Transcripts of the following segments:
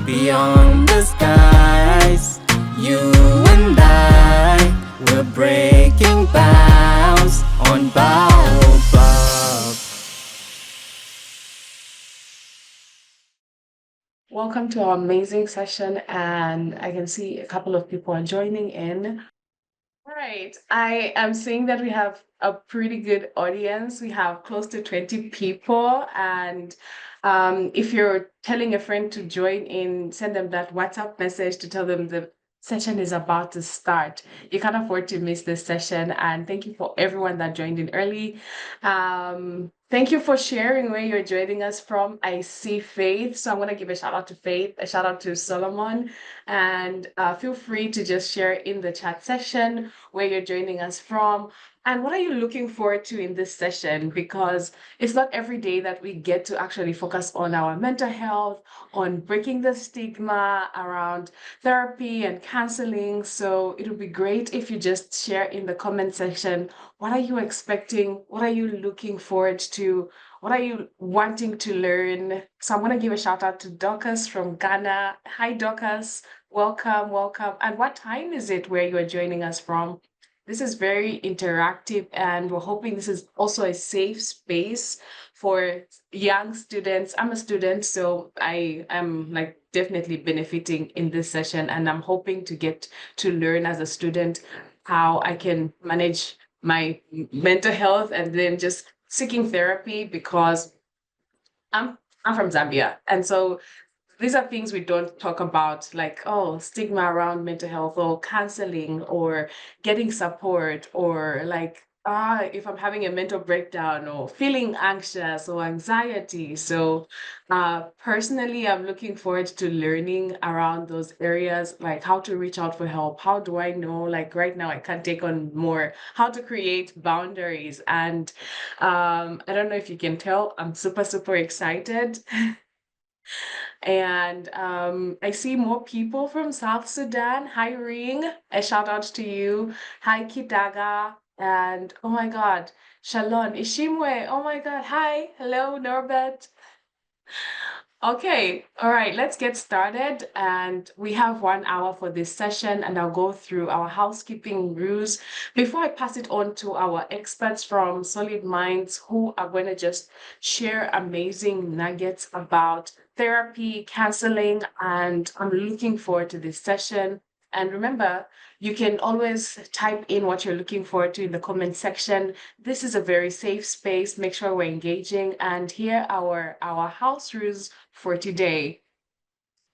beyond the skies. You and I, we're breaking bounds on Baobab. Welcome to our amazing session, and I can see a couple of people are joining in. All right, I am seeing that we have a pretty good audience. We have close to 20 people, and if you're telling a friend to join in, send them that WhatsApp message to tell them the session is about to start. You can't afford to miss this session, and thank you for everyone that joined in early. Thank you for sharing where you're joining us from. I see Faith, so I'm going to give a shout out to Faith, a shout out to Solomon, and feel free to just share in the chat section where you're joining us from. And what are you looking forward to in this session? Because it's not every day that we get to actually focus on our mental health, on breaking the stigma around therapy and counseling. So it would be great if you just share in the comment section, what are you expecting? What are you looking forward to? What are you wanting to learn? So I'm going to give a shout out to Dorcas from Ghana. Hi, Dorcas. Welcome, welcome. And what time is it where you are joining us from? This is very interactive, and we're hoping this is also a safe space for young students. I'm a student, so I am like definitely benefiting in this session, and I'm hoping to get to learn as a student how I can manage my mental health and then just seeking therapy because I'm I'm from Zambia, and so these are things we don't talk about, like, oh, stigma around mental health or counseling or getting support or like, if I'm having a mental breakdown or feeling anxious or anxiety. So, personally, I'm looking forward to learning around those areas, like how to reach out for help. How do I know, like, right now, I can't take on more, how to create boundaries. And I don't know if you can tell, I'm super, super excited. And I see more people from South Sudan. Hi, Ring. A shout out to you. Hi, Kidaga. And oh my God, Shalon Ishimwe. Oh my God. Hi. Hello, Norbert. Okay, all right, let's get started. And we have 1 hour for this session, and I'll go through our housekeeping rules before I pass it on to our experts from Solid Minds who are going to just share amazing nuggets about therapy, counseling, and I'm looking forward to this session. And remember, you can always type in what you're looking forward to in the comment section. This is a very safe space. Make sure we're engaging. And here are our house rules for today.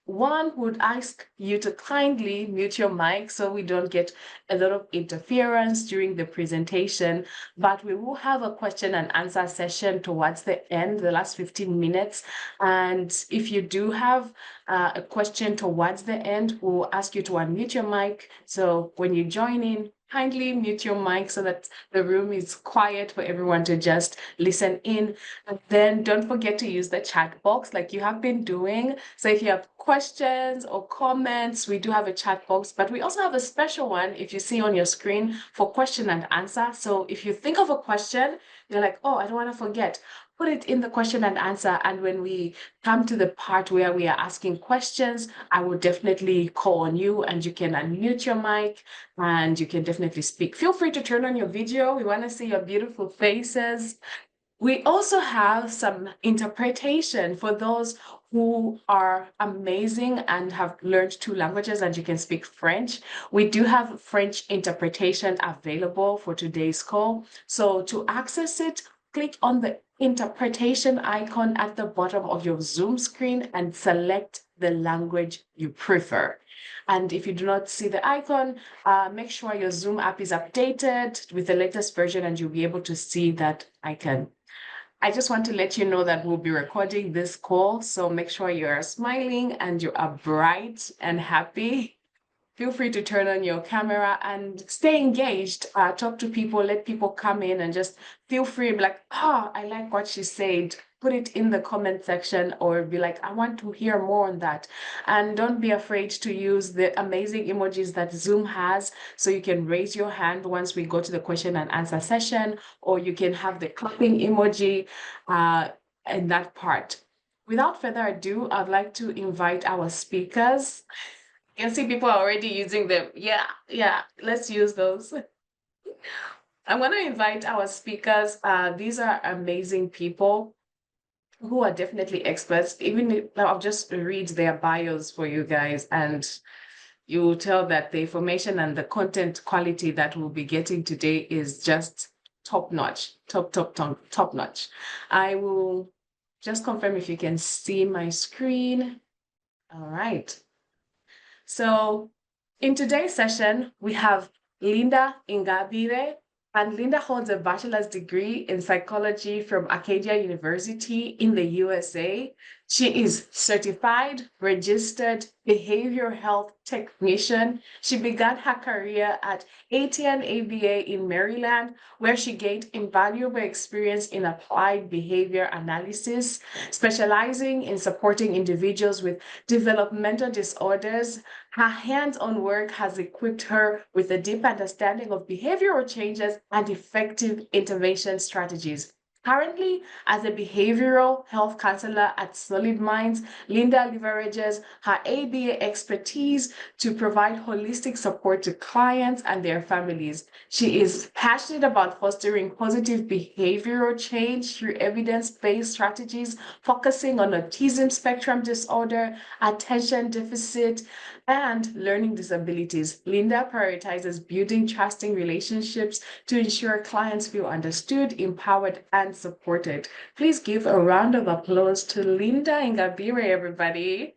One would ask you to kindly mute your mic so we don't get a lot of interference during the presentation, but we will have a question and answer session towards the end, the last 15 minutes. And if you do have a question towards the end, we'll ask you to unmute your mic. So when you join in, kindly mute your mic so that the room is quiet for everyone to just listen in. And then don't forget to use the chat box like you have been doing. So if you have questions or comments, we do have a chat box, but we also have a special one if you see on your screen for question and answer. So if you think of a question, you're like, oh, I don't want to forget, put it in the question and answer. And when we come to the part where we are asking questions, I will definitely call on you and you can unmute your mic and you can definitely speak. Feel free to turn on your video. We want to see your beautiful faces. We also have some interpretation for those who are amazing and have learned 2 languages and you can speak French. We do have French interpretation available for today's call. So to access it, click on the interpretation icon at the bottom of your Zoom screen and select the language you prefer. And if you do not see the icon, make sure your Zoom app is updated with the latest version and you'll be able to see that icon. I just want to let you know that we'll be recording this call, so make sure you're smiling and you are bright and happy. Feel free to turn on your camera and stay engaged. Talk to people, let people come in and just feel free, be like, I like what she said. Put it in the comment section or be like, I want to hear more on that. And don't be afraid to use the amazing emojis that Zoom has. So you can raise your hand once we go to the question and answer session, or you can have the clapping emoji in that part. Without further ado, I'd like to invite our speakers. You can see people are already using them. Yeah, let's use those. I'm going to invite our speakers. These are amazing people who are definitely experts. Even if, I'll just read their bios for you guys, and you will tell that the information and the content quality that we'll be getting today is just top notch, top notch. I will just confirm if you can see my screen. All right. So in today's session, we have Linda Ingabire, and Linda holds a bachelor's degree in psychology from Acadia University in the USA. She is certified, registered behavioral health technician. She began her career at ATN ABA in Maryland, where she gained invaluable experience in applied behavior analysis, specializing in supporting individuals with developmental disorders. Her hands-on work has equipped her with a deep understanding of behavioral changes and effective intervention strategies. Currently, as a behavioral health counselor at Solid Minds, Linda leverages her ABA expertise to provide holistic support to clients and their families. She is passionate about fostering positive behavioral change through evidence-based strategies, focusing on autism spectrum disorder, attention deficit, and learning disabilities. Linda prioritizes building trusting relationships to ensure clients feel understood, empowered, and supported. Please give a round of applause to Linda Ingabire, everybody.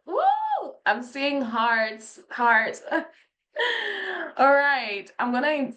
Woo! I'm seeing hearts, hearts. All right, I'm gonna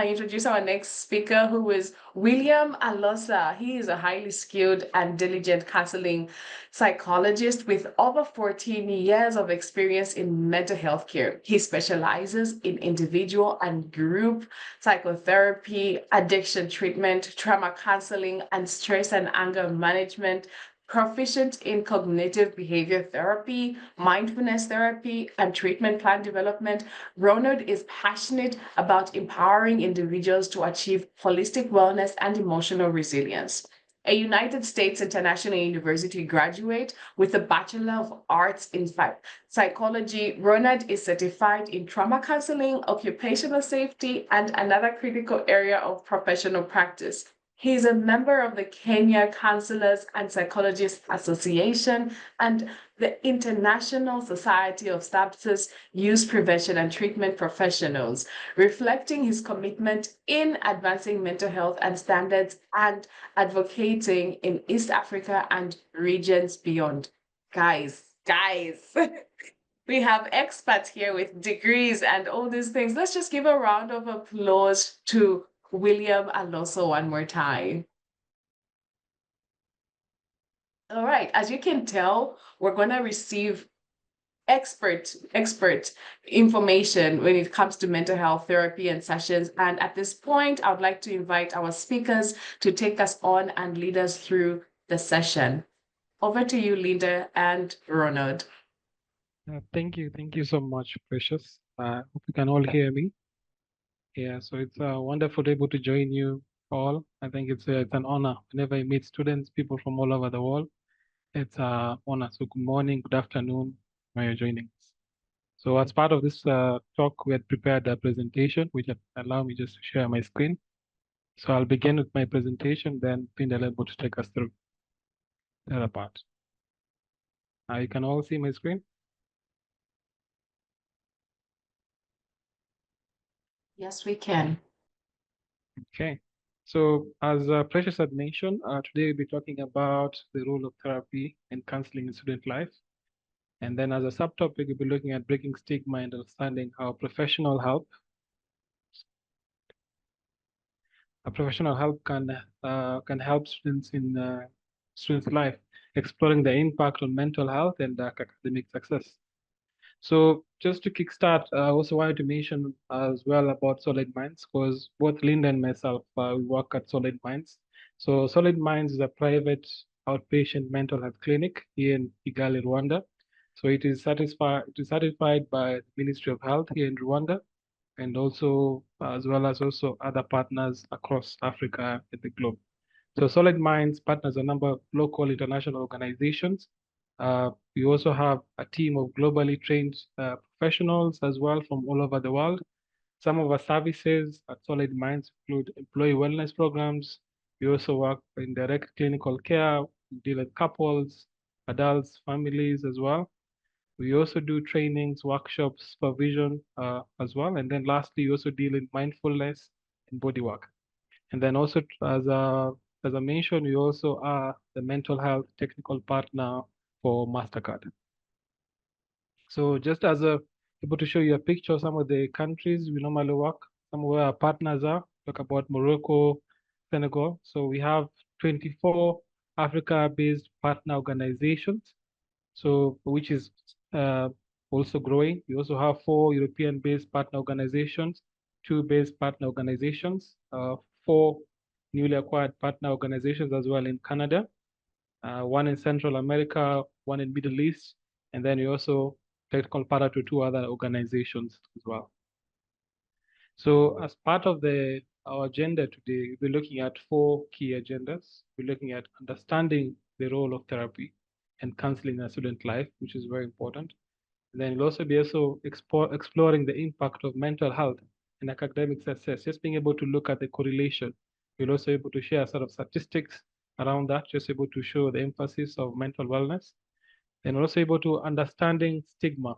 introduce our next speaker, who is William Alosa. He is a highly skilled and diligent counseling psychologist with over 14 years of experience in mental health care. He specializes in individual and group psychotherapy, addiction treatment, trauma counseling, and stress and anger management. Proficient in cognitive behavior therapy, mindfulness therapy, and treatment plan development, Ronald is passionate about empowering individuals to achieve holistic wellness and emotional resilience. A United States International University graduate with a Bachelor of Arts in Psychology, Ronald is certified in trauma counseling, occupational safety, and another critical area of professional practice. He is a member of the Kenya Counselors and Psychologists Association and the International Society of Substance Use Prevention and Treatment Professionals, reflecting his commitment in advancing mental health and standards and advocating in East Africa and regions beyond. Guys, we have experts here with degrees and all these things. Let's just give a round of applause to William Aloso one more time. All right, as you can tell, we're going to receive expert information when it comes to mental health therapy and sessions. And at this point, I would like to invite our speakers to take us on and lead us through the session. Over to you, Linda and Ronald. Thank you so much, Precious. Hope you can all hear me. Yeah, so it's wonderful to be able to join you all. I think it's an honor whenever I meet students, people from all over the world. It's an honor. So good morning, good afternoon, when you're joining us. So as part of this talk, we had prepared a presentation, which allow me just to share my screen. So I'll begin with my presentation, then Linda will be able to take us through the other part. You can all see my screen? Yes, we can. Okay. So as Precious had mentioned, today we'll be talking about the role of therapy and counseling in student life. And then as a subtopic, we'll be looking at breaking stigma and understanding how professional help can help students in students' life, exploring the impact on mental health and academic success. So just to kickstart, I also wanted to mention as well about Solid Minds, because both Linda and myself, we work at Solid Minds. So Solid Minds is a private outpatient mental health clinic here in Kigali, Rwanda. So it is certified by the Ministry of Health here in Rwanda, and also as well as also other partners across Africa and the globe. So Solid Minds partners a number of local international organizations. We also have a team of globally trained professionals as well from all over the world. Some of our services at Solid Minds include employee wellness programs. We also work in direct clinical care, we deal with couples, adults, families as well. We also do trainings, workshops, supervision as well. And then lastly, we also deal in mindfulness and body work. And then also as I mentioned, we also are the mental health technical partner for MasterCard. So just as able to show you a picture of some of the countries we normally work, some of where our partners are, talk about Morocco, Senegal. So we have 24 Africa-based partner organizations, so which is also growing. We also have 4 European-based partner organizations, 2 based partner organizations, 4 newly acquired partner organizations as well in Canada, 1 in Central America, 1 in Middle East, and then we also technical partner to 2 other organizations as well. So as part of our agenda today, we're looking at 4 key agendas. We're looking at understanding the role of therapy and counseling in a student life, which is very important. And then we'll also be exploring the impact of mental health and academic success, just being able to look at the correlation. We'll also be able to share sort of statistics around that, just able to show the emphasis of mental wellness. And also able to understanding stigma,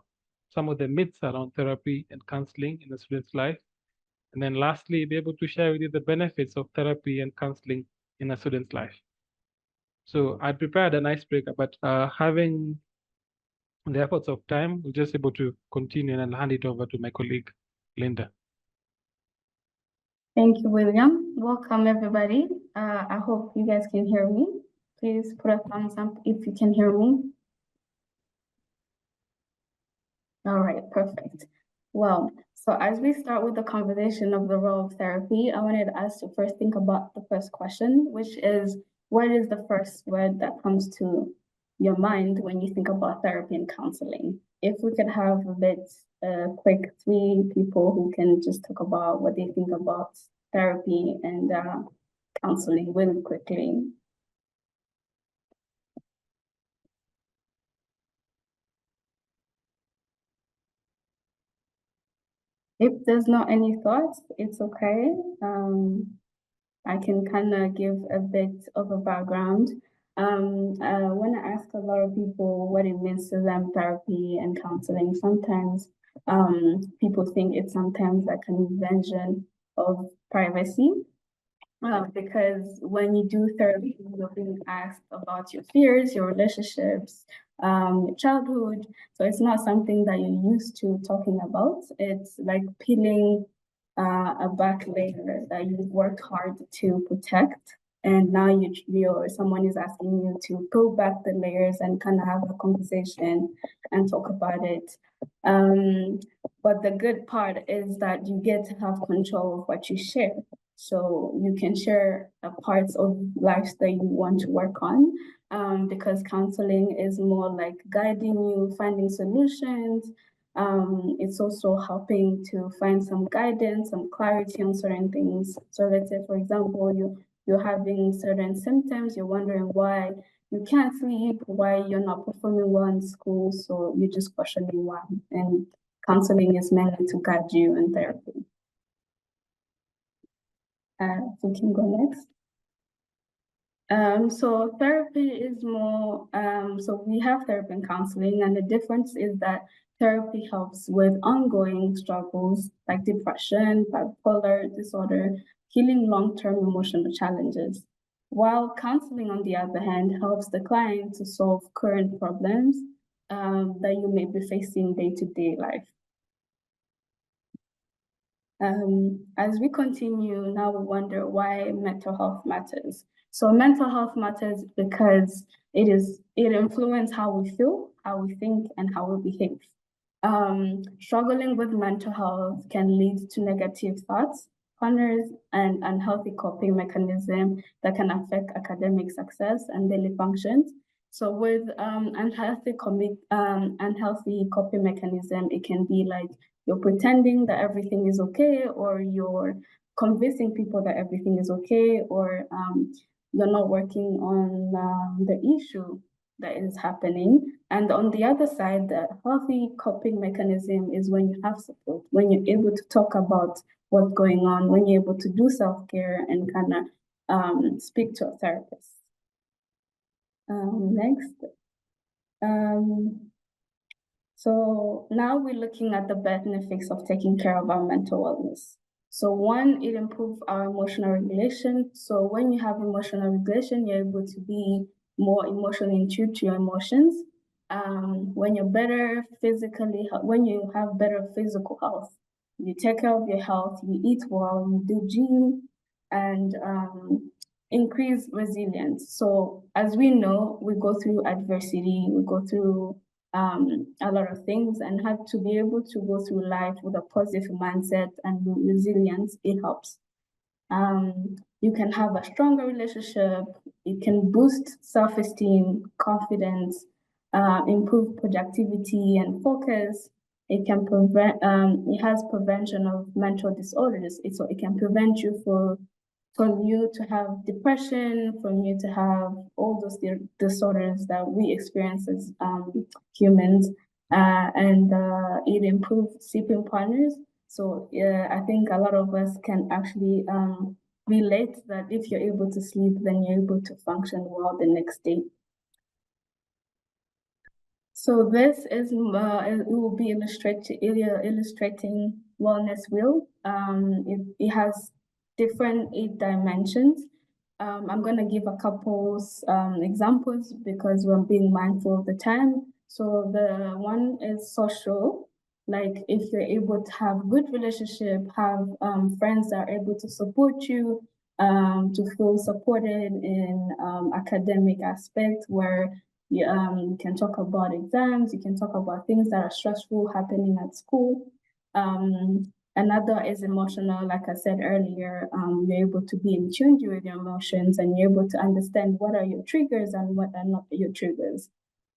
some of the myths around therapy and counseling in a student's life. And then lastly, be able to share with you the benefits of therapy and counseling in a student's life. So I prepared an icebreaker, but having the efforts of time, we're just able to continue and I'll hand it over to my colleague, Linda. Thank you, William. Welcome, everybody. I hope you guys can hear me. Please put a thumbs up if you can hear me. All right, perfect. Well, so as we start with the conversation of the role of therapy, I wanted us to first think about the first question, which is, what is the first word that comes to your mind when you think about therapy and counseling? If we could have a bit quick 3 people who can just talk about what they think about therapy and counseling really quickly. If there's not any thoughts, it's okay. I can kind of give a bit of a background. When I ask a lot of people what it means to them, therapy and counseling, sometimes people think it's sometimes like an invention of privacy. Because when you do therapy, you're being asked about your fears, your relationships, your childhood. So it's not something that you're used to talking about. It's like peeling a back layer that you've worked hard to protect. And now someone is asking you to pull back the layers and kind of have a conversation and talk about it. But the good part is that you get to have control of what you share. So you can share parts of life that you want to work on, because counseling is more like guiding you, finding solutions. It's also helping to find some guidance, some clarity on certain things. So let's say, for example, you're having certain symptoms, you're wondering why you can't sleep, why you're not performing well in school, so you're just questioning why. And counseling is meant to guide you in therapy. We can go next. So therapy is more, so we have therapy and counseling, and the difference is that therapy helps with ongoing struggles like depression, bipolar disorder, healing long-term emotional challenges. While counseling, on the other hand, helps the client to solve current problems that you may be facing day-to-day life. As we continue, now we wonder why mental health matters. So mental health matters because it influences how we feel, how we think, and how we behave. Struggling with mental health can lead to negative thoughts, corners, and unhealthy coping mechanisms that can affect academic success and daily functions. So with unhealthy coping mechanism, it can be like you're pretending that everything is okay, or you're convincing people that everything is okay, or you're not working on the issue that is happening. And on the other side, the healthy coping mechanism is when you have support, when you're able to talk about what's going on, when you're able to do self-care and kind of speak to a therapist. Next. So now we're looking at the benefits of taking care of our mental wellness. So one, it improves our emotional regulation. So when you have emotional regulation, you're able to be more emotionally in tune to your emotions. When you're better physically, when you have better physical health, you take care of your health, you eat well, you do gym, and increase resilience. So as we know, we go through adversity, we go through a lot of things, and have to be able to go through life with a positive mindset and resilience. It helps. You can have a stronger relationship. It can boost self-esteem, confidence, improve productivity and focus. It can prevent. It has prevention of mental disorders. So it can prevent you from you to have depression, from you to have all those disorders that we experience as humans, and it improves sleeping partners. So I think a lot of us can actually relate that if you're able to sleep, then you're able to function well the next day. So this is it will be illustrating wellness wheel. It has different 8 dimensions. I'm going to give a couple examples because we're being mindful of the time. So the one is social, like if you're able to have good relationship, have friends that are able to support you, to feel supported in academic aspect where you can talk about exams, you can talk about things that are stressful happening at school. Another is emotional, like I said earlier, you're able to be in tune with your emotions and you're able to understand what are your triggers and what are not your triggers.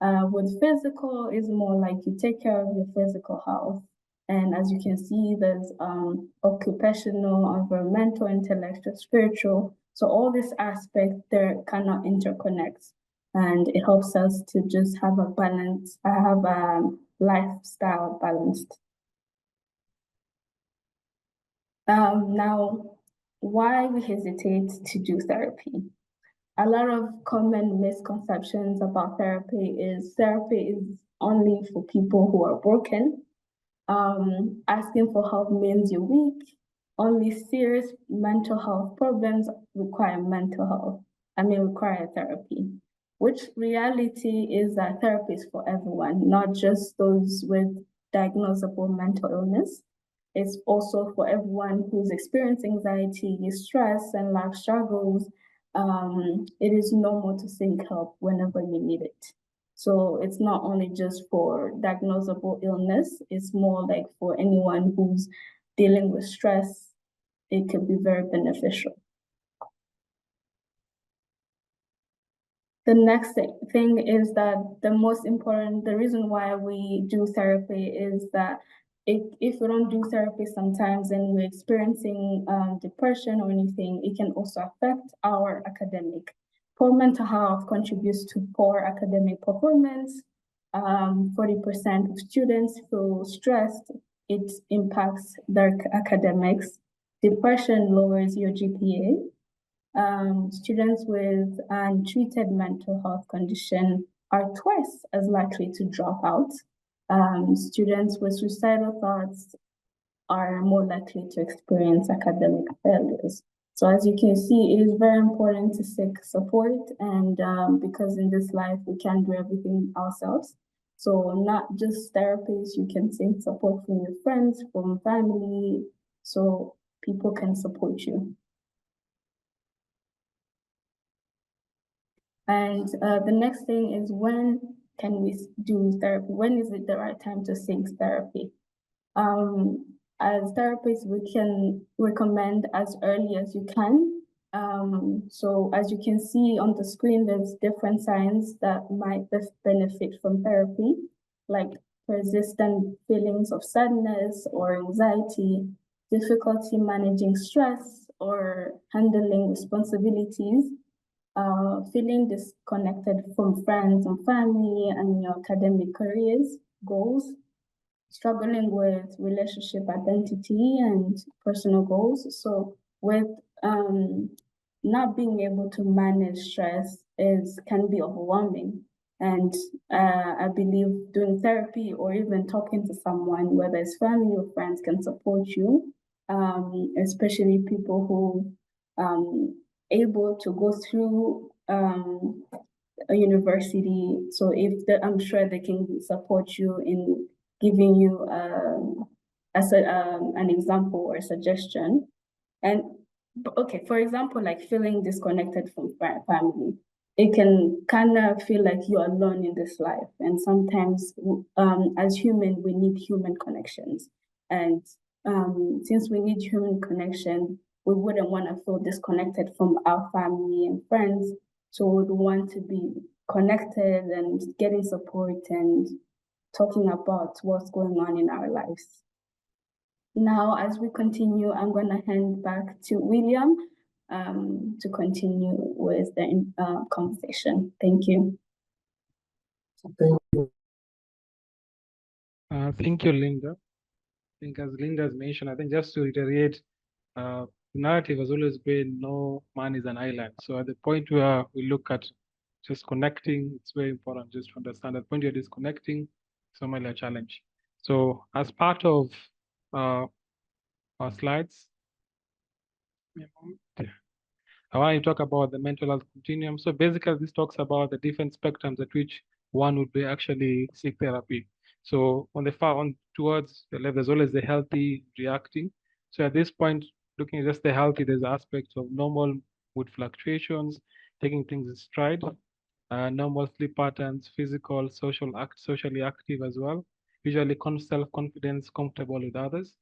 With physical is more like you take care of your physical health. And as you can see, there's occupational, environmental, intellectual, spiritual. So all these aspects, they cannot interconnect. And it helps us to just have a balance, have a lifestyle balanced. Now, why we hesitate to do therapy? A lot of common misconceptions about therapy is only for people who are broken. Asking for help means you're weak. Only serious mental health problems require require therapy. Which reality is that therapy is for everyone, not just those with diagnosable mental illness. It's also for everyone who's experiencing anxiety, stress, and life struggles. It is normal to seek help whenever you need it. So it's not only just for diagnosable illness, it's more like for anyone who's dealing with stress, it could be very beneficial. The next thing is that the reason why we do therapy is that if we don't do therapy sometimes and we're experiencing depression or anything, it can also affect our academic. Poor mental health contributes to poor academic performance. 40% of students feel stressed. It impacts their academics. Depression lowers your GPA. Students with untreated mental health condition are twice as likely to drop out. Students with suicidal thoughts are more likely to experience academic failures. So as you can see, it is very important to seek support, and because in this life, we can't do everything ourselves. So not just therapists, you can seek support from your friends, from family, so people can support you. And the next thing is, when can we do therapy? When is it the right time to seek therapy? As therapists, we can recommend as early as you can. So as you can see on the screen, there's different signs that might benefit from therapy, like persistent feelings of sadness or anxiety, difficulty managing stress or handling responsibilities, feeling disconnected from friends and family and your academic careers, goals, struggling with relationship identity and personal goals. So with not being able to manage stress can be overwhelming. And I believe doing therapy or even talking to someone, whether it's family or friends, can support you, especially people who able to go through a university. So I'm sure they can support you in giving you an example or a suggestion. And okay, for example, like feeling disconnected from family, it can kind of feel like you're alone in this life. And sometimes, as human, we need human connections. And since we need human connection, we wouldn't want to feel disconnected from our family and friends. So we would want to be connected and getting support and talking about what's going on in our lives. Now, as we continue, I'm going to hand back to William to continue with the conversation. Thank you. Thank you, Linda. I think as Linda has mentioned, I think just to reiterate, the narrative has always been no man is an island. So at the point where we look at just connecting, it's very important just to understand at the point you're disconnecting, it's normally a challenge. So as part of our slides, I want to talk about the mental health continuum. So basically, this talks about the different spectrums at which one would be actually seek therapy. So on the far on towards the left, there's always the healthy reacting. So at this point, looking at just the healthy, there's aspects of normal mood fluctuations, taking things in stride, normal sleep patterns, physical, socially active as well, usually self-confidence, comfortable with others.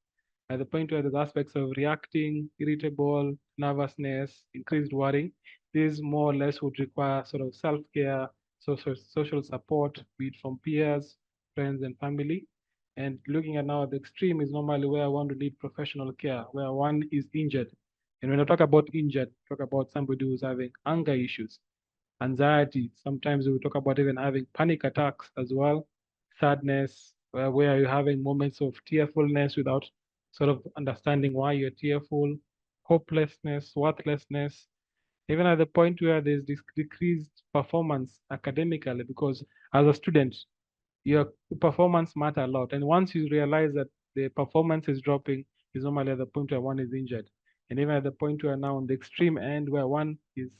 At the point where there's aspects of reacting, irritable, nervousness, increased worry, these more or less would require sort of self-care, social support, be it from peers, friends, and family. And looking at now, the extreme is normally where one would need professional care, where one is injured. And when I talk about injured, talk about somebody who's having anger issues, anxiety. Sometimes we talk about even having panic attacks as well, sadness, where you're having moments of tearfulness without sort of understanding why you're tearful, hopelessness, worthlessness, even at the point where there's this decreased performance academically, because as a student, your performance matter a lot. And once you realize that the performance is dropping, is normally at the point where one is injured. And even at the point where now on the extreme end where one is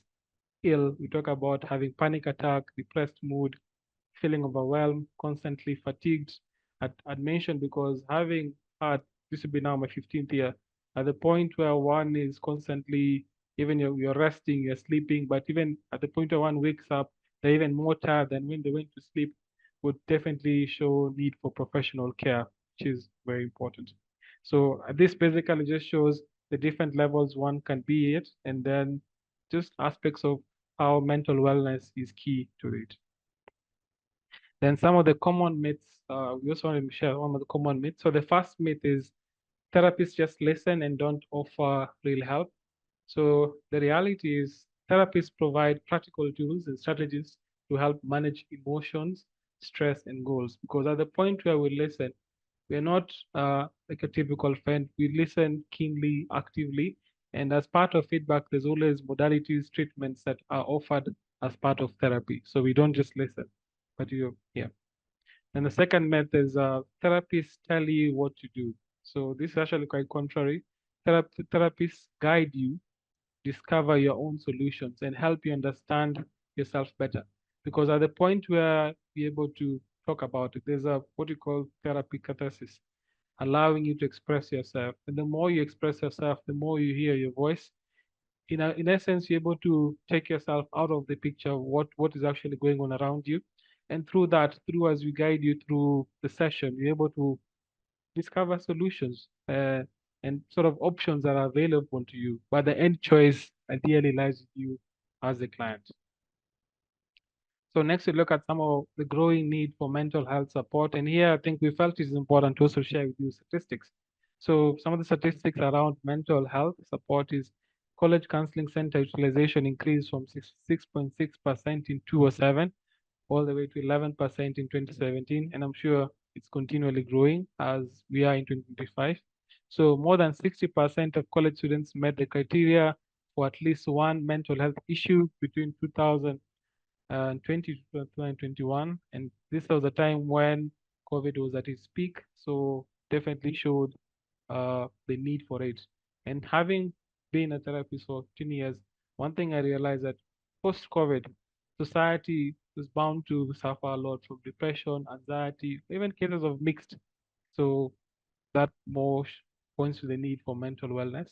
ill, we talk about having panic attack, depressed mood, feeling overwhelmed, constantly fatigued. I'd mentioned because having had, this will be now my 15th year, at the point where one is constantly, even you're resting, you're sleeping, but even at the point where one wakes up, they're even more tired than when they went to sleep, would definitely show need for professional care, which is very important. So this basically just shows the different levels one can be at, and then just aspects of how mental wellness is key to it. Then some of the common myths, we also want to share one of the common myths. So the first myth is therapists just listen and don't offer real help. So the reality is therapists provide practical tools and strategies to help manage emotions, stress, and goals. Because at the point where we listen, we're not like a typical friend. We listen keenly, actively, and as part of feedback, there's always modalities, treatments that are offered as part of therapy. So we don't just listen, but you, yeah. And the second myth is therapists tell you what to do. So this is actually quite contrary. Therapists guide you, discover your own solutions, and help you understand yourself better. Because at the point where you're able to talk about it, there's a what you call therapy catharsis, allowing you to express yourself. And the more you express yourself, the more you hear your voice. In essence, you're able to take yourself out of the picture of what is actually going on around you. And through that, through as we guide you through the session, you're able to discover solutions and sort of options that are available to you. But the end choice ideally lies with you as a client. So next we look at some of the growing need for mental health support. And here I think we felt it's important to also share with you statistics. So some of the statistics around mental health support is college counseling center utilization increased from 6.6% in 2007 all the way to 11% in 2017, and I'm sure it's continually growing as we are in 2025. So more than 60% of college students met the criteria for at least one mental health issue between 2020 to 2021, and this was a time when COVID was at its peak, so definitely showed the need for it. And having been a therapist for 10 years, one thing I realized that post-COVID, society is bound to suffer a lot from depression, anxiety, even cases of mixed. So that more points to the need for mental wellness.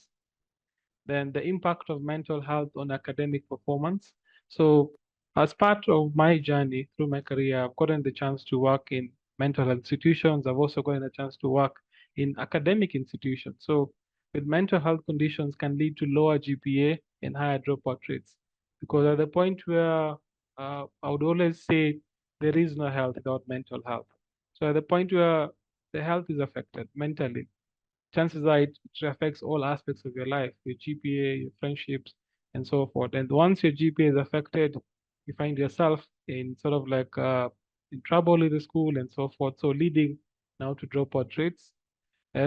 Then the impact of mental health on academic performance. So as part of my journey through my career, I've gotten the chance to work in mental health institutions. I've also gotten a chance to work in academic institutions. So with mental health conditions can lead to lower GPA and higher dropout rates. Because at the point where I would always say there is no health without mental health. So at the point where the health is affected mentally, chances are it affects all aspects of your life, your GPA, your friendships, and so forth. And once your GPA is affected, you find yourself in sort of like in trouble in the school and so forth. So leading now to dropout rates.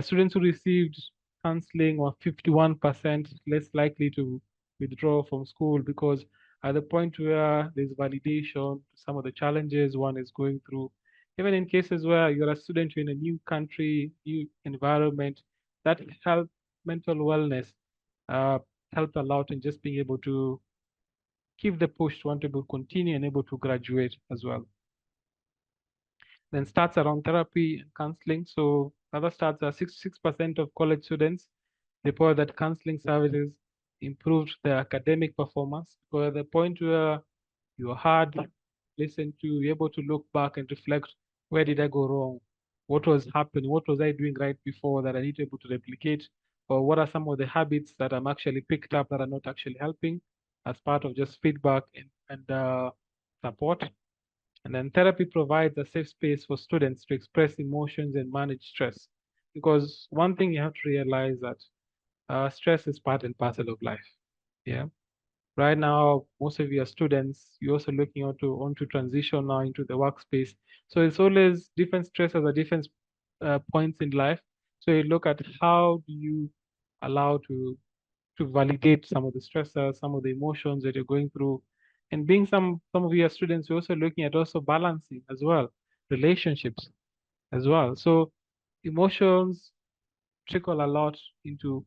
Students who received counseling were 51% less likely to withdraw from school because at the point where there's validation to some of the challenges one is going through, even in cases where you're a student in a new country, new environment, that help mental wellness uh, helped a lot in just being able to give the push to want to continue and able to graduate as well. Then starts around therapy and counseling. So other stats are 66% of college students report that counseling services improved their academic performance. So at the point where you're hard, listen to, you're able to look back and reflect, where did I go wrong? What was happening? What was I doing right before that I need to be able to replicate? Or what are some of the habits that I'm actually picked up that are not actually helping as part of just feedback and support? And then therapy provides a safe space for students to express emotions and manage stress. Because one thing you have to realize that stress is part and parcel of life. Yeah. Right now, most of your students, you're also looking onto transition now into the workspace. So it's always different stresses at different points in life. So you look at how do you allow to validate some of the stressors, some of the emotions that you're going through. And being some of your students, you're also looking at also balancing as well, relationships as well. So emotions trickle a lot into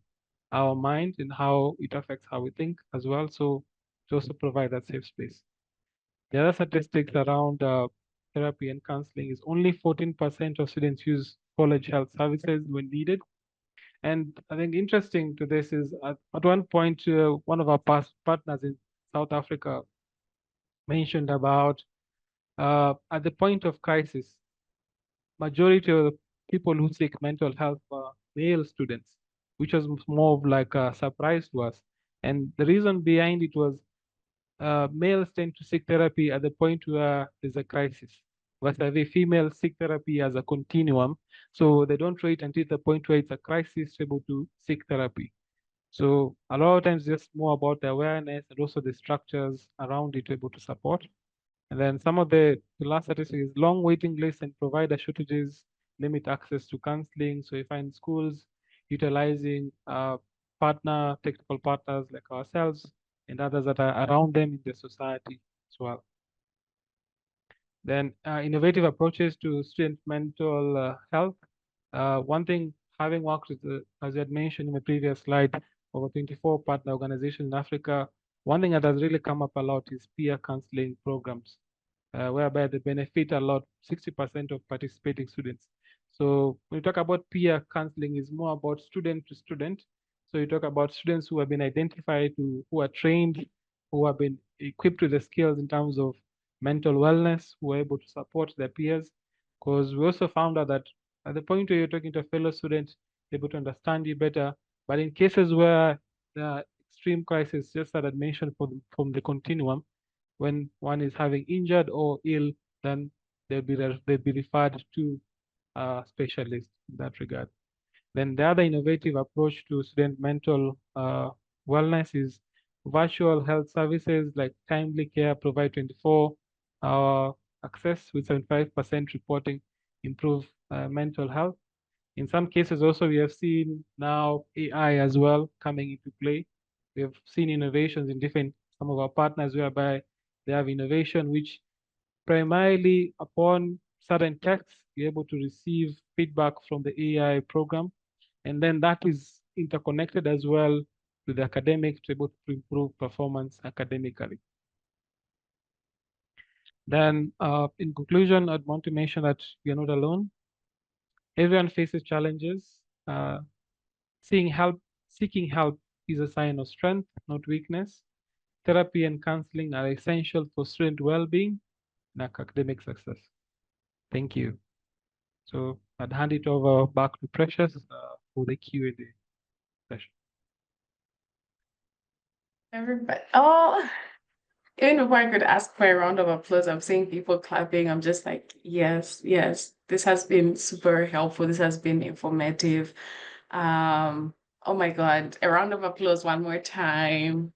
our mind and how it affects how we think as well. So to also provide that safe space. The other statistics around therapy and counseling is only 14% of students use college health services when needed. And I think interesting to this is at one point, one of our past partners in South Africa mentioned about at the point of crisis, majority of the people who seek mental health are male students, which was more of like a surprise to us. And the reason behind it was males tend to seek therapy at the point where there's a crisis, whereas the females seek therapy as a continuum. So they don't wait until the point where it's a crisis to be able to seek therapy. So a lot of times just more about the awareness and also the structures around it to be able to support. And then some of the last statistics is long waiting lists and provider shortages limit access to counseling. So you find schools utilizing technical partners like ourselves and others that are around them in the society as well. Then innovative approaches to student mental health. One thing, having worked with, as I had mentioned in the previous slide, over 24 partner organizations in Africa, one thing that has really come up a lot is peer counseling programs, whereby they benefit a lot, 60% of participating students. So when you talk about peer counseling, is more about student to student. So you talk about students who have been identified, who are trained, who have been equipped with the skills in terms of mental wellness, who are able to support their peers. Because we also found out that at the point where you're talking to a fellow student, able to understand you better. But in cases where the extreme crisis, just that I mentioned from the continuum, when one is having injured or ill, then they'll be referred to a specialist in that regard. Then the other innovative approach to student mental wellness is virtual health services like Timely Care provide 24-hour access with 75% reporting improve mental health. In some cases also we have seen now AI as well coming into play. We have seen innovations in some of our partners whereby they have innovation which primarily upon certain texts, you're able to receive feedback from the AI program. And then that is interconnected as well with the academic to be able to improve performance academically. Then in conclusion, I'd want to mention that we are not alone. Everyone faces challenges. Seeking help is a sign of strength, not weakness. Therapy and counseling are essential for student well-being and academic success. Thank you. So I'd hand it over back to Precious for the Q&A session. Everybody, even before I could ask for a round of applause, I'm seeing people clapping. I'm just like, yes, yes, this has been super helpful. This has been informative. Oh my God, a round of applause one more time.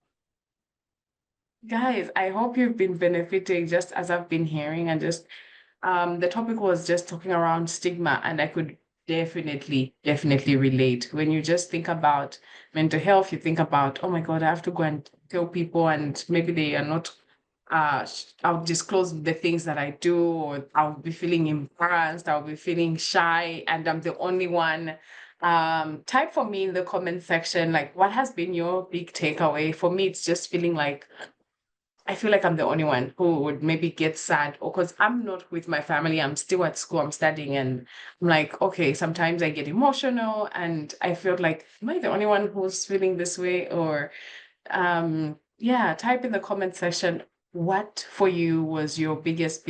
Guys, I hope you've been benefiting just as I've been hearing, and just the topic was just talking around stigma, and I could definitely relate. When you just think about mental health, you think about, oh my God, I have to go and tell people, and maybe they are not I'll disclose the things that I do, or I'll be feeling embarrassed, I'll be feeling shy, and I'm the only one. Type for me in the comment section, like, what has been your big takeaway? For me, it's just feeling like I feel like I'm the only one who would maybe get sad, or because I'm not with my family, I'm still at school, I'm studying, and I'm like, okay, sometimes I get emotional and I feel like, am I the only one who's feeling this way? Or yeah, type in the comment section what for you was your biggest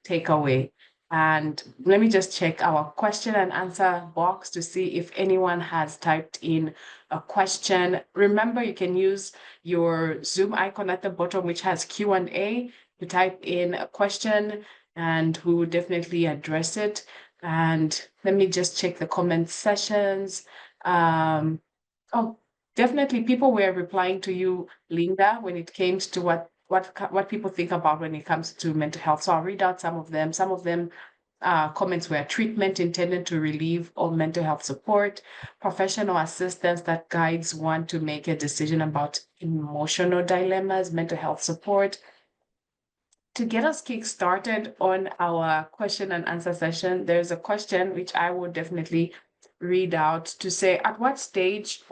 takeaway. And let me just check our question and answer box to see if anyone has typed in a question. Remember, you can use your Zoom icon at the bottom, which has Q&A, to type in a question, and we will definitely address it. And let me just check the comment sessions. Oh, definitely people were replying to you, Linda, when it came to what people think about when it comes to mental health. So I'll read out some of them. Some of them comments were treatment intended to relieve or mental health support, professional assistance that guides one to make a decision about emotional dilemmas, mental health support. To get us kick-started on our question and answer session, there's a question which I would definitely read out to say, at what stage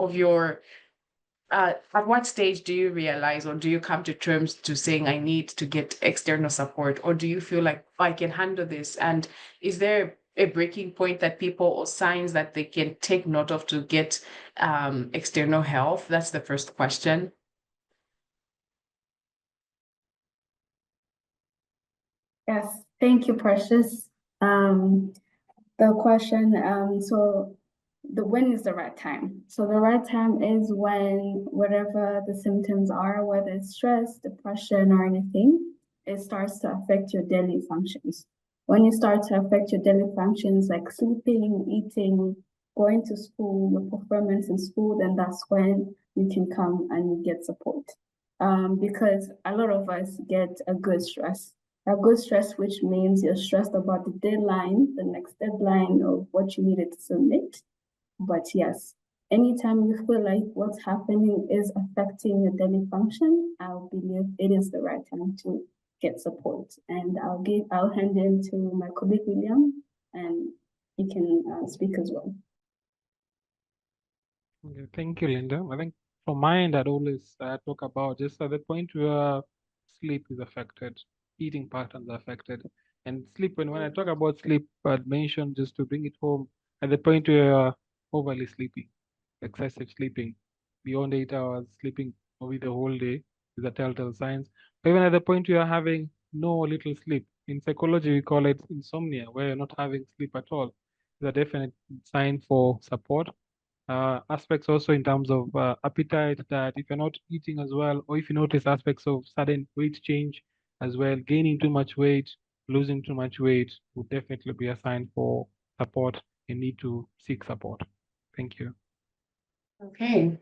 do you realize, or do you come to terms to saying I need to get external support, or do you feel like I can handle this? And is there a breaking point that people, or signs that they can take note of to get external help? That's the first question. Yes, thank you, Precious. The question, so when is the right time? So the right time is when whatever the symptoms are, whether it's stress, depression, or anything, it starts to affect your daily functions. When you start to affect your daily functions like sleeping, eating, going to school, your performance in school, then that's when you can come and you get support. Because a lot of us get a good stress, which means you're stressed about the deadline, the next deadline of what you needed to submit. But yes, anytime you feel like what's happening is affecting your daily function, I believe it is the right time to get support. And I'll hand in to my colleague William, and he can speak as well. Okay, thank you, Linda. I think from my end, I'd always talk about just at the point where sleep is affected, eating patterns are affected, and sleep. When I talk about sleep, I'd mention, just to bring it home, at the point where you're overly sleepy, excessive sleeping, beyond 8 hours, sleeping maybe the whole day is a telltale signs. Or even at the point where you're having no little sleep. In psychology, we call it insomnia, where you're not having sleep at all. It's a definite sign for support. Aspects also in terms of appetite, that if you're not eating as well, or if you notice aspects of sudden weight change as well, gaining too much weight, losing too much weight, would definitely be a sign for support and need to seek support. Thank you. Okay.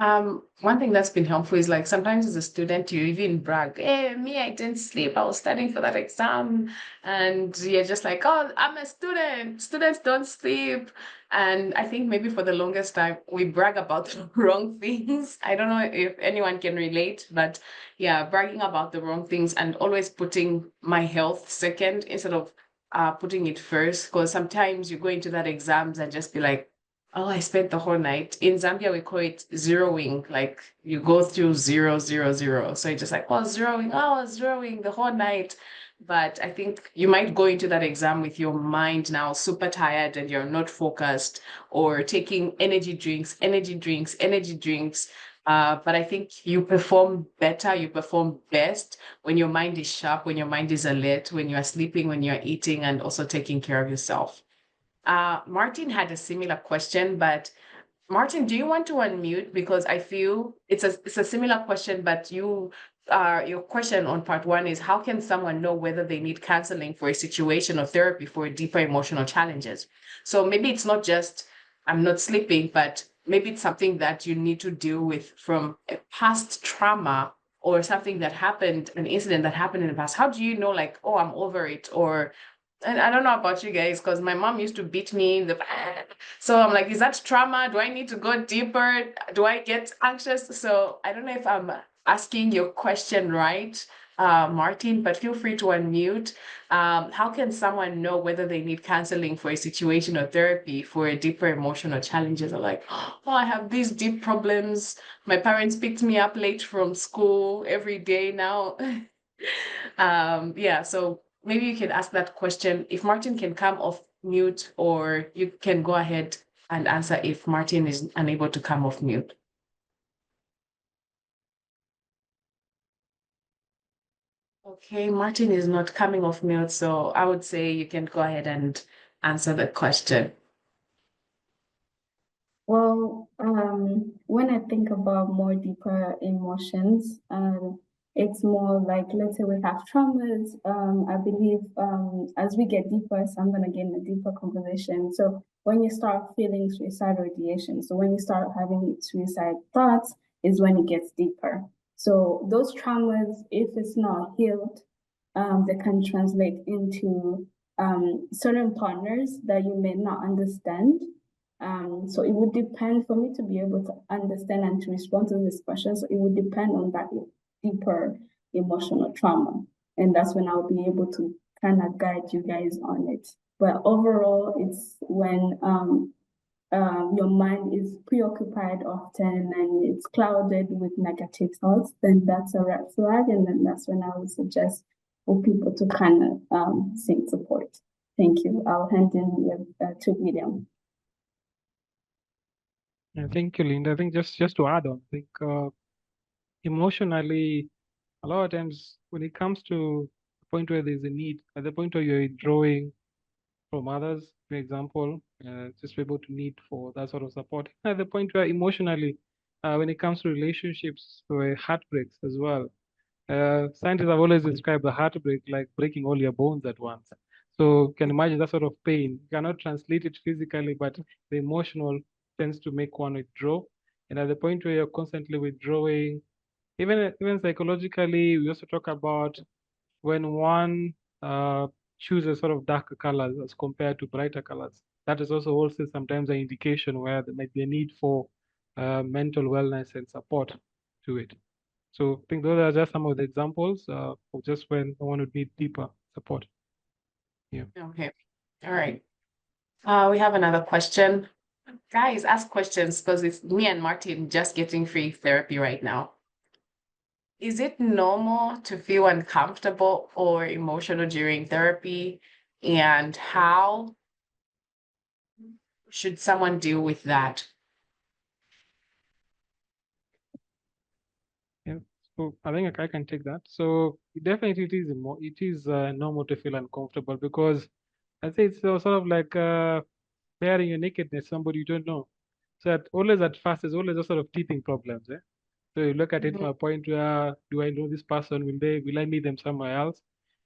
One thing that's been helpful is like sometimes as a student, you even brag, hey, me, I didn't sleep. I was studying for that exam. And you're just like, oh, I'm a student. Students don't sleep. And I think maybe for the longest time, we brag about the wrong things. I don't know if anyone can relate, but yeah, bragging about the wrong things and always putting my health second instead of putting it first. Because sometimes you go into that exams and just be like, oh, I spent the whole night. In Zambia, we call it zeroing. Like you go through 0, 0, 0. So you're just like, zeroing the whole night. But I think you might go into that exam with your mind now super tired and you're not focused, or taking energy drinks. But I think you perform better, you perform best when your mind is sharp, when your mind is alert, when you are sleeping, when you're eating, and also taking care of yourself. Martin had a similar question, but Martin, do you want to unmute? Because I feel it's a similar question, but your question on part one is how can someone know whether they need counseling for a situation or therapy for deeper emotional challenges? So maybe it's not just I'm not sleeping, but maybe it's something that you need to deal with from a past trauma or something that happened, an incident that happened in the past. How do you know, like, oh, I'm over it, or and I don't know about you guys, because my mom used to beat me in the so I'm like, is that trauma? Do I need to go deeper? Do I get anxious? So I don't know if I'm asking your question right, Martin, but feel free to unmute. How can someone know whether they need counseling for a situation or therapy for a deeper emotional challenges? Or like, oh, I have these deep problems. My parents picked me up late from school every day now. Yeah, so maybe you can ask that question. If Martin can come off mute, or you can go ahead and answer if Martin is unable to come off mute. Okay, Martin is not coming off mute, so I would say you can go ahead and answer the question. Well, when I think about more deeper emotions, it's more like, let's say we have traumas. I believe as we get deeper, so I'm going to get in a deeper conversation. So when you start feeling suicidal ideation, so when you start having suicide thoughts, is when it gets deeper. So those traumas, if it's not healed, they can translate into certain partners that you may not understand. So it would depend for me to be able to understand and to respond to this question. So it would depend on that deeper emotional trauma. And that's when I'll be able to kind of guide you guys on it. But overall, it's when your mind is preoccupied often and it's clouded with negative thoughts, then that's a red flag. And then that's when I would suggest for people to kind of seek support. Thank you. I'll hand in with to William. Thank you, Linda. I think just to add on, I think emotionally, a lot of times when it comes to the point where there's a need, at the point where you're withdrawing from others, for example, just be able to need for that sort of support. At the point where emotionally, when it comes to relationships, or heartbreaks as well, scientists have always described the heartbreak like breaking all your bones at once. So you can imagine that sort of pain. You cannot translate it physically, but the emotional tends to make one withdraw. And at the point where you're constantly withdrawing, even psychologically, we also talk about when one chooses sort of darker colors as compared to brighter colors. That is also sometimes an indication where there might be a need for mental wellness and support to it. So I think those are just some of the examples of just when one would need deeper support. Yeah. Okay. All right. We have another question. Guys, ask questions because it's me and Martin just getting free therapy right now. Is it normal to feel uncomfortable or emotional during therapy? And how should someone deal with that? Yeah. So I think I can take that. So definitely it is normal to feel uncomfortable because I say it's sort of like bearing your nakedness, somebody you don't know. So always at first, there's always a sort of teething problems. So you look at it from a point where, do I know this person? Will I meet them somewhere else?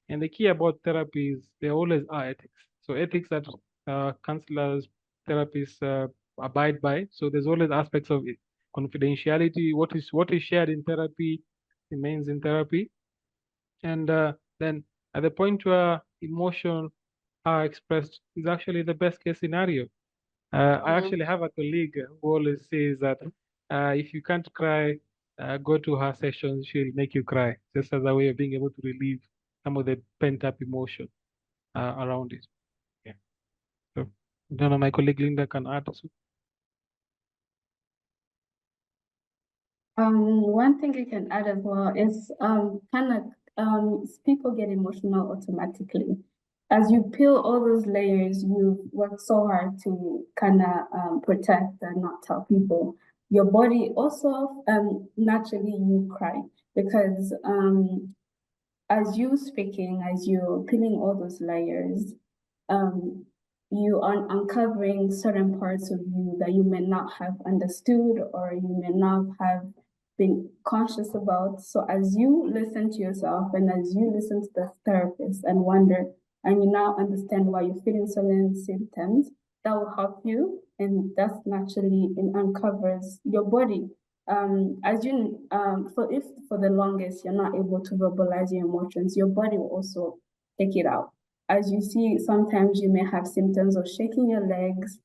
And the key about therapy is there always are ethics. So ethics that counselors, therapists abide by. So there's always aspects of it, confidentiality, what is shared in therapy remains in therapy. And then at the point where emotion are expressed is actually the best case scenario. I actually have a colleague who always says that if you can't cry, go to her sessions, she'll make you cry, just as a way of being able to relieve some of the pent-up emotion around it. Yeah. So, I don't know, my colleague Linda can add also. One thing I can add as well is people get emotional automatically. As you peel all those layers, you work so hard to kind of protect and not tell people. Your body also naturally you cry because as you speaking, as you're peeling all those layers, you are uncovering certain parts of you that you may not have understood or you may not have been conscious about. So as you listen to yourself and as you listen to the therapist and wonder, and you now understand why you're feeling certain symptoms, that will help you. And that's naturally, it uncovers your body. As you if for the longest you're not able to verbalize your emotions, your body will also take it out. As you see, sometimes you may have symptoms of shaking your legs,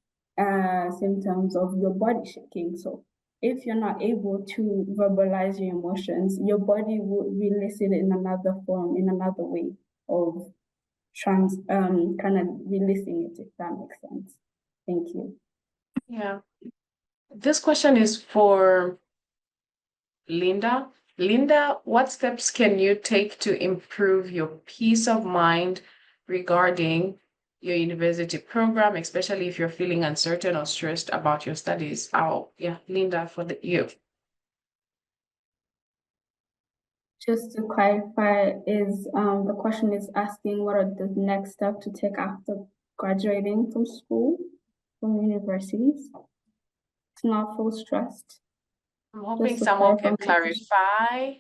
symptoms of your body shaking. So if you're not able to verbalize your emotions, your body will release it in another form, in another way of kind of releasing it, if that makes sense. Thank you. Yeah. This question is for Linda. Linda, what steps can you take to improve your peace of mind regarding your university program, especially if you're feeling uncertain or stressed about your studies? Yeah, Linda, for you. Just to clarify, is the question is asking what are the next steps to take after graduating from school, from universities? It's not full stressed. I'm hoping someone can clarify.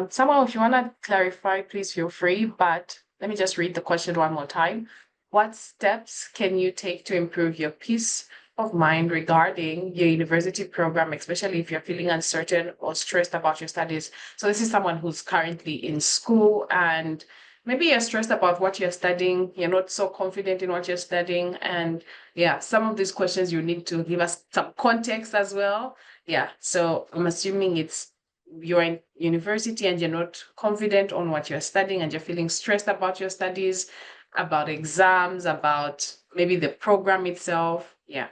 Someone, if you want to clarify, please feel free. But let me just read the question one more time. What steps can you take to improve your peace of mind regarding your university program, especially if you're feeling uncertain or stressed about your studies? So this is someone who's currently in school and maybe you're stressed about what you're studying. You're not so confident in what you're studying. And yeah, some of these questions you need to give us some context as well. Yeah, so I'm assuming you're in university and you're not confident on what you're studying and you're feeling stressed about your studies, about exams, about maybe the program itself. Yeah.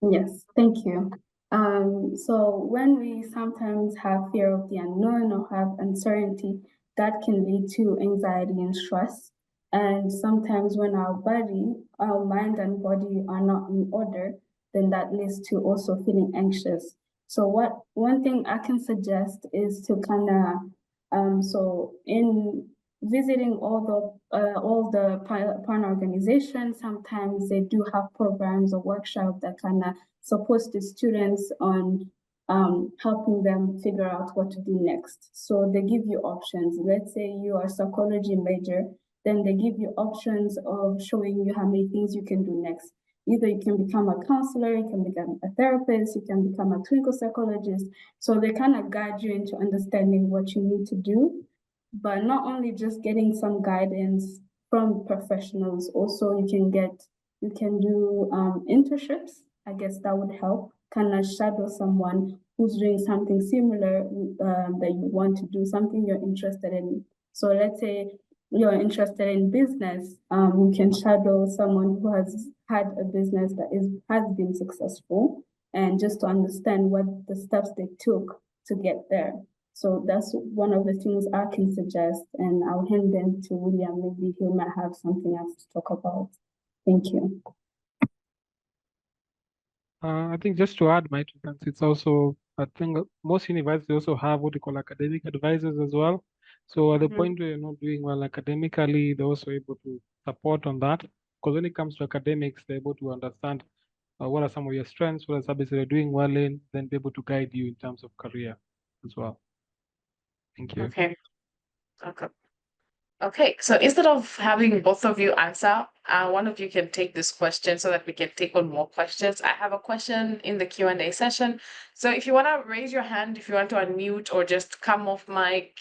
Yes, thank you. So when we sometimes have fear of the unknown or have uncertainty, that can lead to anxiety and stress. And sometimes when our mind and body are not in order, then that leads to also feeling anxious. So one thing I can suggest is to kind of so in visiting all the partner organizations, sometimes they do have programs or workshops that kind of support the students on helping them figure out what to do next. So they give you options. Let's say you are a psychology major, then they give you options of showing you how many things you can do next. Either you can become a counselor, you can become a therapist, you can become a clinical psychologist. So they kind of guide you into understanding what you need to do, but not only just getting some guidance from professionals, also you can do internships. I guess that would help, kind of shadow someone who's doing something similar that you want to do, something you're interested in. So let's say you're interested in business, you can shadow someone who has had a business that has been successful, and just to understand what the steps they took to get there. So that's one of the things I can suggest, and I'll hand them to William. Maybe he might have something else to talk about. Thank you. I think just to add my 2 cents, it's also, I think most universities also have what you call academic advisors as well. So at the point where you're not doing well academically, they're also able to support on that. Because when it comes to academics, they're able to understand what are some of your strengths, what are subjects you're doing well in, then be able to guide you in terms of career as well. Thank you. Okay. Okay. So instead of having both of you answer, one of you can take this question so that we can take on more questions. I have a question in the Q&A session. So if you want to raise your hand, if you want to unmute or just come off mic,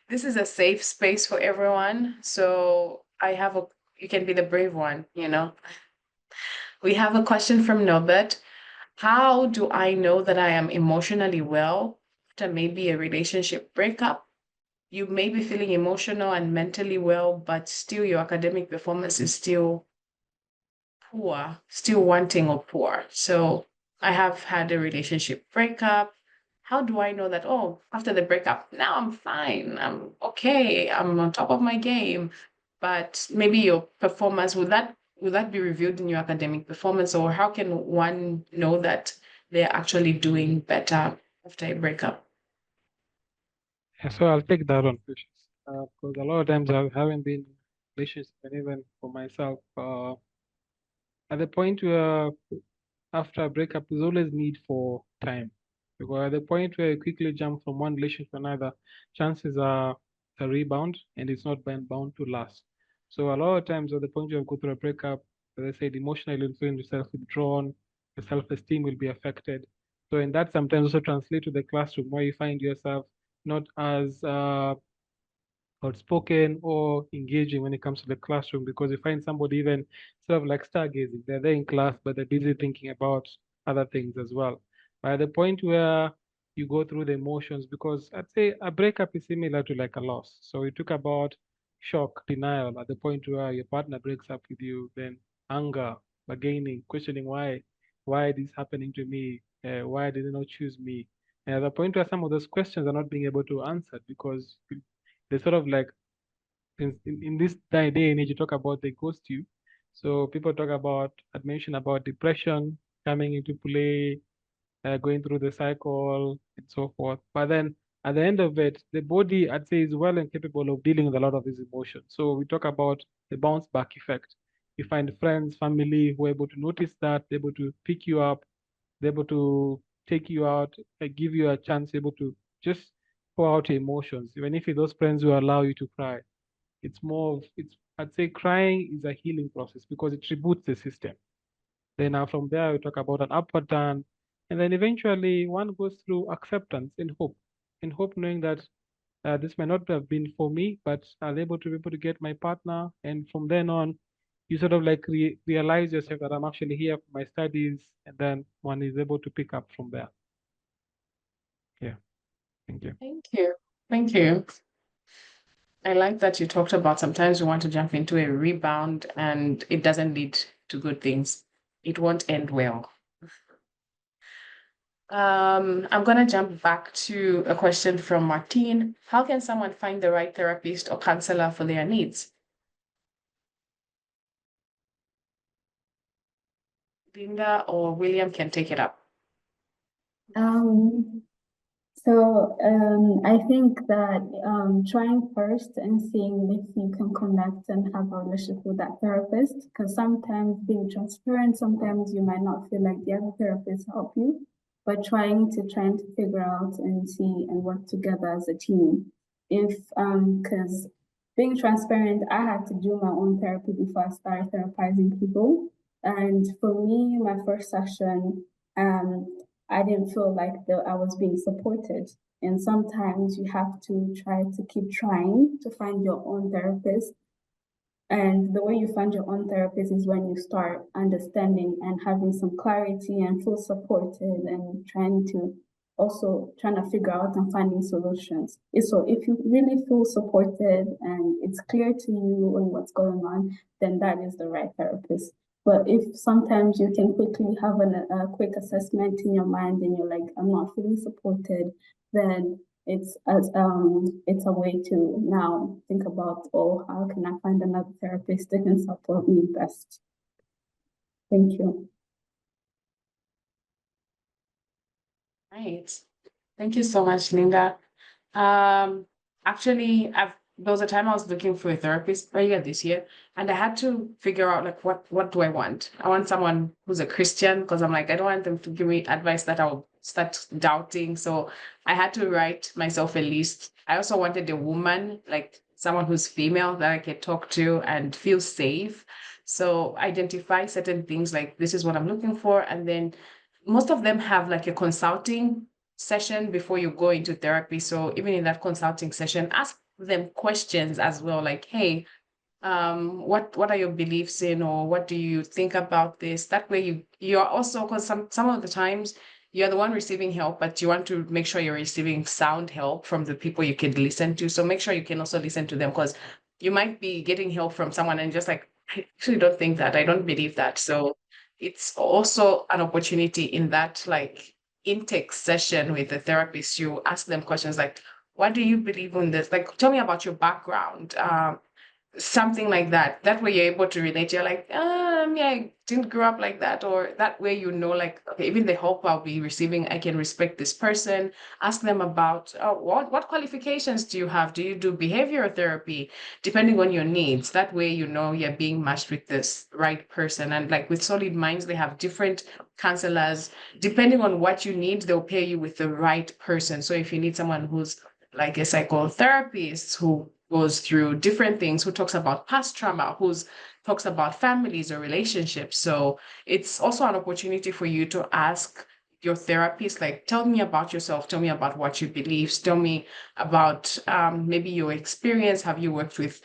this is a safe space for everyone. So you can be the brave one, you know. We have a question from Norbert. How do I know that I am emotionally well after maybe a relationship breakup? You may be feeling emotional and mentally well, but still your academic performance is still poor, still wanting or poor. So I have had a relationship breakup. How do I know that, oh, after the breakup, now I'm fine, I'm okay, I'm on top of my game? But maybe your performance, will that be reviewed in your academic performance, or how can one know that they're actually doing better after a breakup? Yeah, so I'll take that on, Precious. Because a lot of times I haven't been in relationships, and even for myself, at the point where after a breakup, there's always need for time. Because at the point where you quickly jump from one relationship to another, chances are a rebound and it's not bound to last. So a lot of times at the point you go through a breakup, as I said, emotionally you'll feel yourself withdrawn, your self-esteem will be affected. So in that sometimes also translate to the classroom where you find yourself not as outspoken or engaging when it comes to the classroom, because you find somebody even sort of like stargazing. They're there in class, but they're busy thinking about other things as well. But at the point where you go through the emotions, because I'd say a breakup is similar to like a loss. So we talk about shock, denial, at the point where your partner breaks up with you, then anger, bargaining, questioning why this happening to me, why did they not choose me? And at the point where some of those questions are not being able to answer because they sort of like in this day and age, you talk about they ghost you. So people talk about, I'd mentioned about depression coming into play, going through the cycle and so forth. But then at the end of it, the body, I'd say, is well and capable of dealing with a lot of these emotions. So we talk about the bounce back effect. You find friends, family who are able to notice that, they're able to pick you up, they're able to take you out, give you a chance, able to just pour out your emotions. Even if it's those friends who allow you to cry, it's more of, I'd say crying is a healing process because it reboots the system. Then from there, we talk about an upward turn. And then eventually one goes through acceptance and hope. And hope knowing that this may not have been for me, but I'll be able to get my partner. And from then on, you sort of like realize yourself that I'm actually here for my studies. And then one is able to pick up from there. Yeah, thank you. Thank you. Thank you. I like that you talked about sometimes we want to jump into a rebound and it doesn't lead to good things. It won't end well. I'm going to jump back to a question from Martine. How can someone find the right therapist or counselor for their needs? Linda or William can take it up. I think that trying first and seeing if you can connect and have a relationship with that therapist, because sometimes being transparent, sometimes you might not feel like the other therapist help you, but trying to figure out and see and work together as a team. Because being transparent, I had to do my own therapy before I started therapizing people. And for me, my first session, I didn't feel like I was being supported. And sometimes you have to try to keep trying to find your own therapist. And the way you find your own therapist is when you start understanding and having some clarity and feel supported and trying to figure out and finding solutions. So if you really feel supported and it's clear to you on what's going on, then that is the right therapist. But if sometimes you can quickly have a quick assessment in your mind and you're like, I'm not feeling supported, then it's a way to now think about, oh, how can I find another therapist that can support me best? Thank you. Right. Thank you so much, Linda. Actually, there was a time I was looking for a therapist earlier this year, and I had to figure out like what do I want? I want someone who's a Christian because I'm like, I don't want them to give me advice that I'll start doubting. So I had to write myself a list. I also wanted a woman, like someone who's female that I can talk to and feel safe. So identify certain things like this is what I'm looking for. And then most of them have like a consulting session before you go into therapy. So even in that consulting session, ask them questions as well, like, hey, what are your beliefs in, or what do you think about this? That way you're also, because some of the times you're the one receiving help, but you want to make sure you're receiving sound help from the people you can listen to. So make sure you can also listen to them, because you might be getting help from someone and just like, I actually don't think that, I don't believe that. So it's also an opportunity in that like intake session with the therapist. You ask them questions like, what do you believe in this? Like, tell me about your background. Something like that. That way you're able to relate. You're like, yeah, I didn't grow up like that. Or that way, you know, like, okay, even the help I'll be receiving, I can respect this person. Ask them about what qualifications do you have? Do you do behavioral therapy? Depending on your needs. That way, you know, you're being matched with this right person. And like with Solid Minds, they have different counselors. Depending on what you need, they'll pair you with the right person. So if you need someone who's like a psychotherapist who goes through different things, who talks about past trauma, who talks about families or relationships. So it's also an opportunity for you to ask your therapist, like, tell me about yourself, tell me about what you believe, tell me about maybe your experience. Have you worked with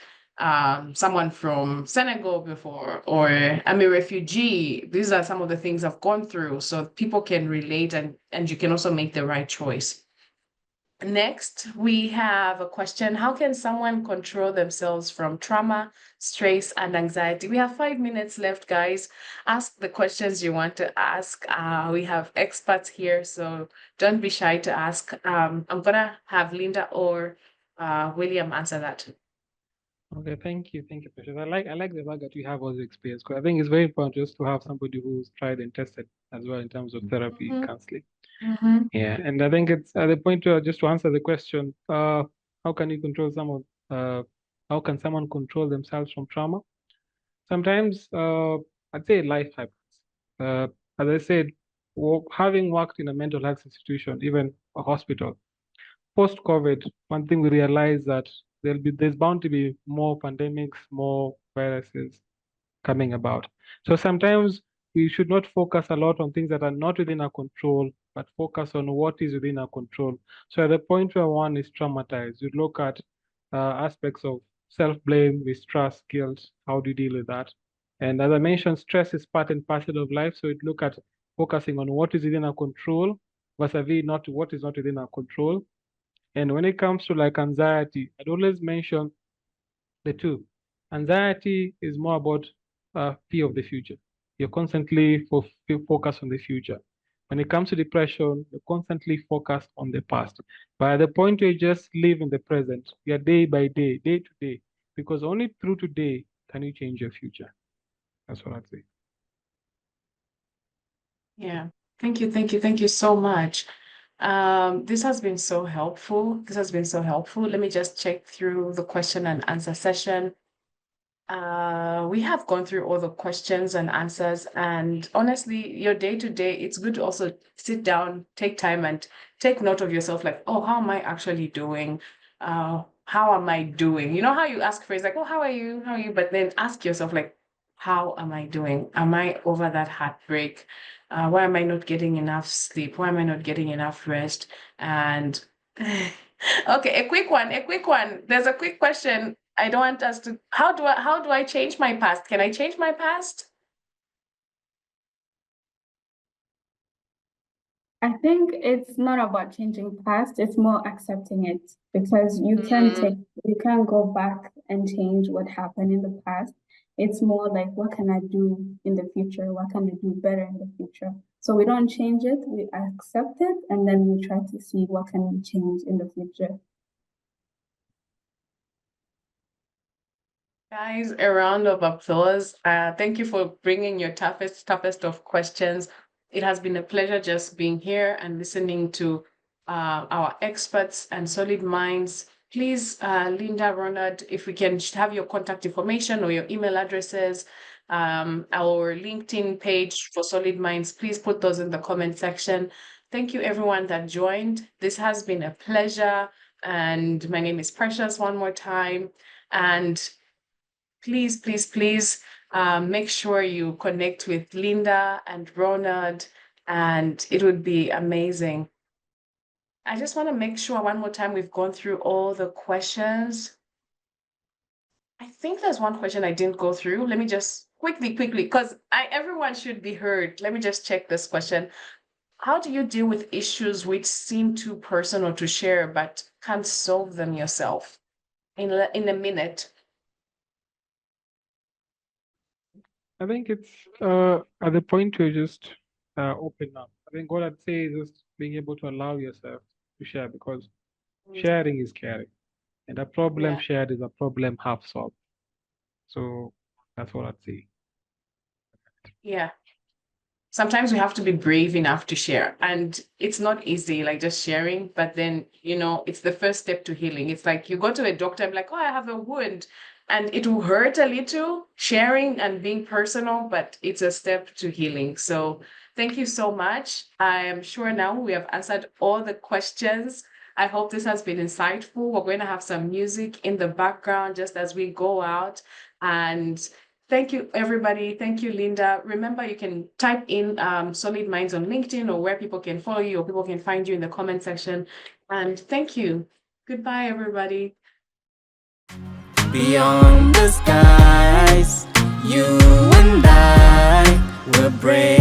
someone from Senegal before, or I'm a refugee? These are some of the things I've gone through, so people can relate, and you can also make the right choice. Next, we have a question. How can someone control themselves from trauma, stress, and anxiety? We have 5 minutes left, guys. Ask the questions you want to ask. We have experts here, so don't be shy to ask. I'm gonna have Linda or William answer that. Okay, thank you, Precious. I like the fact that you have all the experience, because I think it's very important just to have somebody who's tried and tested as well in terms of therapy, counseling. Yeah, and I think it's at the point to just to answer the question, how can you control how can someone control themselves from trauma? Sometimes, I'd say life happens. As I said, having worked in a mental health institution, even a hospital, post-COVID, one thing we realized that there's bound to be more pandemics, more viruses coming about. So sometimes we should not focus a lot on things that are not within our control, but focus on what is within our control. So at the point where one is traumatized, you look at aspects of self-blame, mistrust, guilt. How do you deal with that? And as I mentioned, stress is part and parcel of life. So it look at focusing on what is within our control versus not what is not within our control. And when it comes to like anxiety, I'd always mention the two. Anxiety is more about fear of the future. You're constantly focused on the future. When it comes to depression, you're constantly focused on the past. But at the point where you just live in the present, you're day by day, day to day, because only through today can you change your future. That's what I'd say. Yeah. Thank you so much. This has been so helpful. Let me just check through the question and answer session. We have gone through all the questions and answers, and honestly, your day to day, it's good to also sit down, take time, and take note of yourself, like, oh, how am I actually doing? How am I doing? You know how you ask phrase like, oh, how are you? How are you? But then ask yourself, like, how am I doing? Am I over that heartbreak? Why am I not getting enough sleep? Why am I not getting enough rest? And okay, a quick one. There's a quick question. I don't want us to. How do I change my past? Can I change my past? I think it's not about changing past, it's more accepting it, because you can go back and change what happened in the past. It's more like, what can I do in the future? What can I do better in the future? So we don't change it, we accept it, and then we try to see what can we change in the future. Guys, a round of applause. Thank you for bringing your toughest of questions. It has been a pleasure just being here and listening to our experts and Solid Minds. Please, Linda, Ronald, if we can have your contact information or your email addresses, our LinkedIn page for Solid Minds, please put those in the comment section. Thank you, everyone that joined. This has been a pleasure. And my name is Precious one more time. And please, make sure you connect with Linda and Ronald, and it would be amazing. I just want to make sure one more time we've gone through all the questions. I think there's one question I didn't go through. Let me just quickly, because everyone should be heard. Let me just check this question. How do you deal with issues which seem too personal to share but can't solve them yourself? In a minute. I think it's at the point to just open up. I think what I'd say is just being able to allow yourself to share, because sharing is caring, and a problem Yeah. shared is a problem half solved. So that's what I'd say. Yeah. Sometimes we have to be brave enough to share, and it's not easy, like just sharing, but then, it's the first step to healing. It's like you go to a doctor and be like, oh, I have a wound, and it will hurt a little, sharing and being personal, but it's a step to healing. So thank you so much. I am sure now we have answered all the questions. I hope this has been insightful. We're going to have some music in the background just as we go out. And thank you, everybody. Thank you, Linda. Remember, you can type in Solid Minds on LinkedIn, or where people can follow you or people can find you in the comment section. And thank you. Goodbye, everybody. Beyond the skies, you and I will break